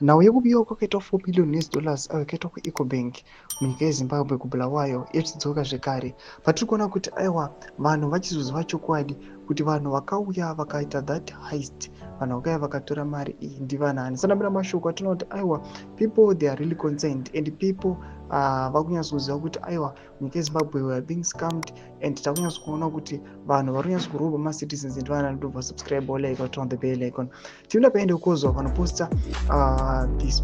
Nhau yekubiwa kwakaita 4 billion US dollars yakaitwa kuEcobank munyika yeZimbabwe kubulawayo yachidzoka zvekare. Patiri kuona kuti aiwa vanhu vachizozwa chokwadi kuti vanhu vakauya vakaita that heist, vanhu vakauya vakatora mari iyi ndivanani. Sanambira mashoko atinoona kuti aiwa people they are really concerned and people vakunyatsoziva kuti aiwa nyika yeZimbabwe we are being scammed and takunyatsokuona kuti vanhu vari kunyatsokuroba macitizens ndivanani. Ndobva subscribe like turn on the bell icon. Tinoda paende kukozwa vanoposta these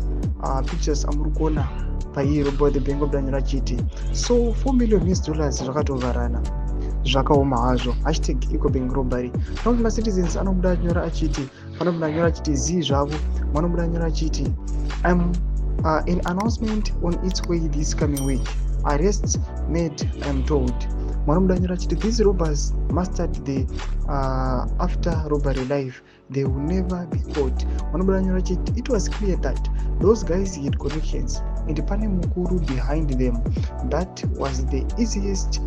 pictures amuri kuona pairi about the bank of Daniel Achiti. So 4 million US dollars zvakatovarana zvakaoma hazvo. #ecobank robbery. Pamwe macitizens anobuda nyora achiti, vanobuda nyora achiti zii zvavo, vanobuda nyora achiti an announcement on its way this coming week. Arrests made, I am told. Vanobuda nyora achiti these robbers mastered the after robbery life. They will never be caught. Vanobuda nyora achiti it was clear that those guys had connections and pane mukuru behind them. That was the easiest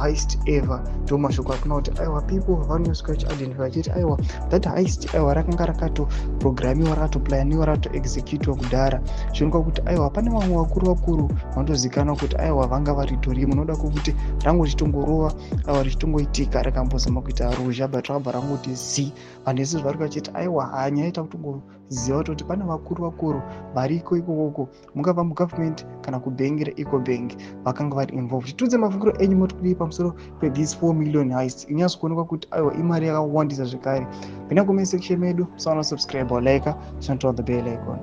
heist ever. Tomashoko atinoona kuti aiwa people vanonyatsoka vachiidentify vachiti aiwa that heist aiwa rakanga rakatoprogramiwa, rakatoplaniwa, rakatoexecutiwa kudhara. Zvinoka kuti aiwa pane vamwe vakuru vanotozikanwa kuti aiwa vanga varitori munoda kuti rangu richitongorova aiwa richitongoitika rakambozama kuita ruzha but rakabva rangoti zii. Vanhu vese zvari vachiti aiwa hanya ita kutongoziva kuti pane vakuru variko ikokoko mungava mugovernment kana kubhengi reEcobank vakanga vari involved. Titudze mafungiro enyu moti kudii pamusoro pethese 4 million heist. Inyatsokuonekwa kuti aiwa imari yakawandisa zvekare. Penda comment section medu, musaona subscribe or like, turn on the bell icon.